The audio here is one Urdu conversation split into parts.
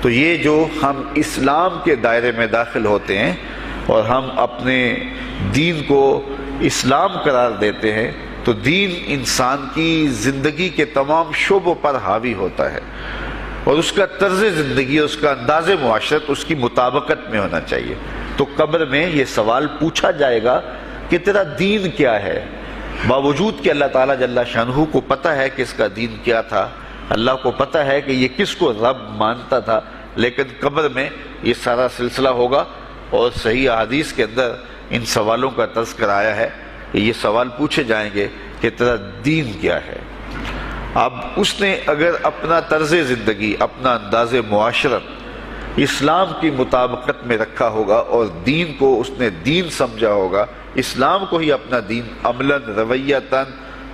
تو یہ جو ہم اسلام کے دائرے میں داخل ہوتے ہیں اور ہم اپنے دین کو اسلام قرار دیتے ہیں تو دین انسان کی زندگی کے تمام شعبوں پر حاوی ہوتا ہے، اور اس کا طرز زندگی، اس کا انداز معاشرت اس کی مطابقت میں ہونا چاہیے۔ تو قبر میں یہ سوال پوچھا جائے گا کہ تیرا دین کیا ہے، باوجود کہ اللہ تعالیٰ جل شانہ کو پتہ ہے کہ اس کا دین کیا تھا، اللہ کو پتہ ہے کہ یہ کس کو رب مانتا تھا، لیکن قبر میں یہ سارا سلسلہ ہوگا، اور صحیح احادیث کے اندر ان سوالوں کا تذکر آیا ہے کہ یہ سوال پوچھے جائیں گے کہ تیرا دین کیا ہے۔ اب اس نے اگر اپنا طرز زندگی، اپنا انداز معاشرت اسلام کی مطابقت میں رکھا ہوگا اور دین کو اس نے دین سمجھا ہوگا، اسلام کو ہی اپنا دین عملاً، رویتاً،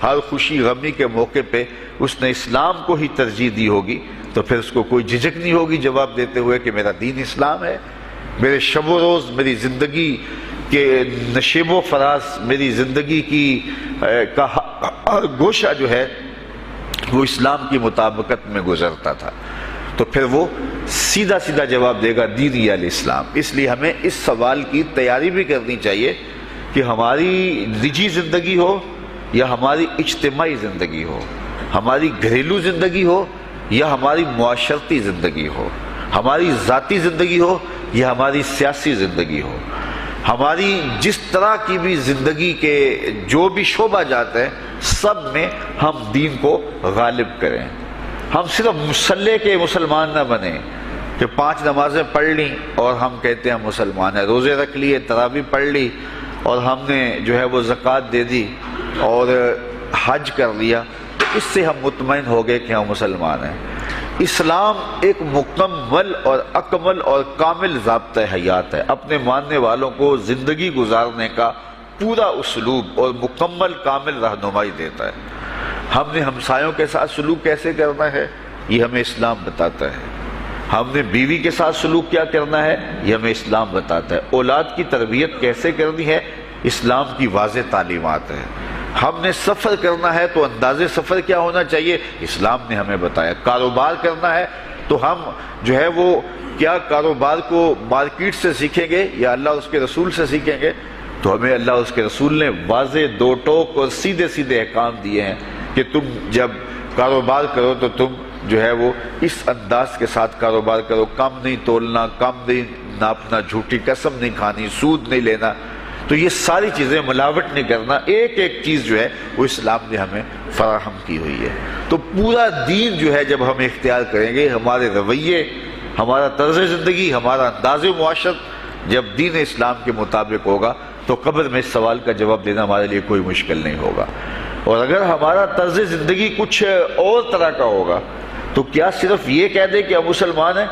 ہر خوشی غمی کے موقع پہ اس نے اسلام کو ہی ترجیح دی ہوگی، تو پھر اس کو کوئی جھجک نہیں ہوگی جواب دیتے ہوئے کہ میرا دین اسلام ہے، میرے شب و روز، میری زندگی کے نشیب و فراز، میری زندگی کی کا گوشہ جو ہے وہ اسلام کی مطابقت میں گزرتا تھا، تو پھر وہ سیدھا سیدھا جواب دے گا دینی الاسلام۔ اس لیے ہمیں اس سوال کی تیاری بھی کرنی چاہیے کہ ہماری نجی زندگی ہو یا ہماری اجتماعی زندگی ہو، ہماری گھریلو زندگی ہو یا ہماری معاشرتی زندگی ہو، ہماری ذاتی زندگی ہو یا ہماری سیاسی زندگی ہو، ہماری جس طرح کی بھی زندگی کے جو بھی شعبہ جاتے ہیں سب میں ہم دین کو غالب کریں۔ ہم صرف مسلح کے مسلمان نہ بنیں کہ 5 نمازیں پڑھ لیں اور ہم کہتے ہیں مسلمان ہیں، روزے رکھ لیے، تراویح پڑھ لی اور ہم نے جو ہے وہ زکوٰۃ دے دی اور حج کر لیا، تو اس سے ہم مطمئن ہو گئے کہ ہم مسلمان ہیں۔ اسلام ایک مکمل اور اکمل اور کامل ضابطہ حیات ہے، اپنے ماننے والوں کو زندگی گزارنے کا پورا اسلوب اور مکمل کامل رہنمائی دیتا ہے۔ ہم نے ہمسایوں کے ساتھ سلوک کیسے کرنا ہے یہ ہمیں اسلام بتاتا ہے، ہم نے بیوی کے ساتھ سلوک کیا کرنا ہے یہ ہمیں اسلام بتاتا ہے، اولاد کی تربیت کیسے کرنی ہے اسلام کی واضح تعلیمات ہے، ہم نے سفر کرنا ہے تو انداز سفر کیا ہونا چاہیے اسلام نے ہمیں بتایا، کاروبار کرنا ہے تو ہم جو ہے وہ کیا کاروبار کو مارکیٹ سے سیکھیں گے یا اللہ اس کے رسول سے سیکھیں گے، تو ہمیں اللہ اس کے رسول نے واضح دو ٹوک اور سیدھے سیدھے احکام دیے ہیں کہ تم جب کاروبار کرو تو تم جو ہے وہ اس انداز کے ساتھ کاروبار کرو، کم نہیں تولنا، کم نہیں ناپنا، جھوٹی قسم نہیں کھانی، سود نہیں لینا، تو یہ ساری چیزیں ملاوٹ نہیں کرنا، ایک ایک چیز جو ہے وہ اسلام نے ہمیں فراہم کی ہوئی ہے۔ تو پورا دین جو ہے جب ہم اختیار کریں گے، ہمارے رویے، ہمارا طرز زندگی، ہمارا انداز معاشرت جب دین اسلام کے مطابق ہوگا تو قبر میں اس سوال کا جواب دینا ہمارے لیے کوئی مشکل نہیں ہوگا۔ اور اگر ہمارا طرز زندگی کچھ اور طرح کا ہوگا تو کیا صرف یہ کہہ دے کہ ہم مسلمان ہیں؟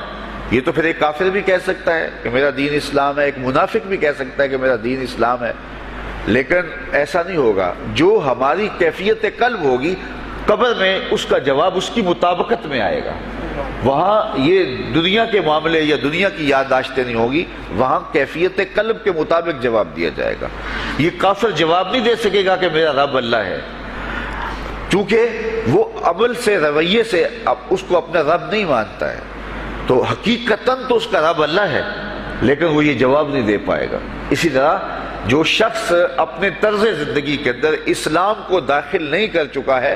یہ تو پھر ایک کافر بھی کہہ سکتا ہے کہ میرا دین اسلام ہے، ایک منافق بھی کہہ سکتا ہے کہ میرا دین اسلام ہے، لیکن ایسا نہیں ہوگا۔ جو ہماری کیفیت قلب ہوگی قبر میں اس کا جواب اس کی مطابقت میں آئے گا، وہاں یہ دنیا کے معاملے یا دنیا کی یادداشتیں نہیں ہوگی، وہاں کیفیت قلب کے مطابق جواب دیا جائے گا۔ یہ کافر جواب نہیں دے سکے گا کہ میرا رب اللہ ہے، کیونکہ وہ عمل سے، رویے سے اس کو اپنا رب نہیں مانتا ہے، تو حقیقتاً تو اس کا رب اللہ ہے لیکن وہ یہ جواب نہیں دے پائے گا۔ اسی طرح جو شخص اپنے طرز زندگی کے اندر اسلام کو داخل نہیں کر چکا ہے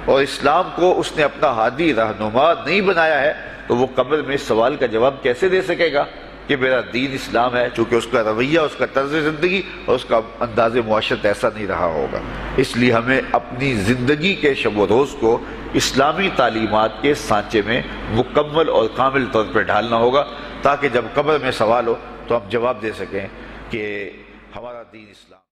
اور اسلام کو اس نے اپنا ہادی رہنما نہیں بنایا ہے، تو وہ قبر میں اس سوال کا جواب کیسے دے سکے گا کہ میرا دین اسلام ہے، چونکہ اس کا رویہ، اس کا طرز زندگی اور اس کا انداز معاشرت ایسا نہیں رہا ہوگا۔ اس لیے ہمیں اپنی زندگی کے شب و روز کو اسلامی تعلیمات کے سانچے میں مکمل اور کامل طور پہ ڈھالنا ہوگا، تاکہ جب قبر میں سوال ہو تو ہم جواب دے سکیں کہ ہمارا دین اسلام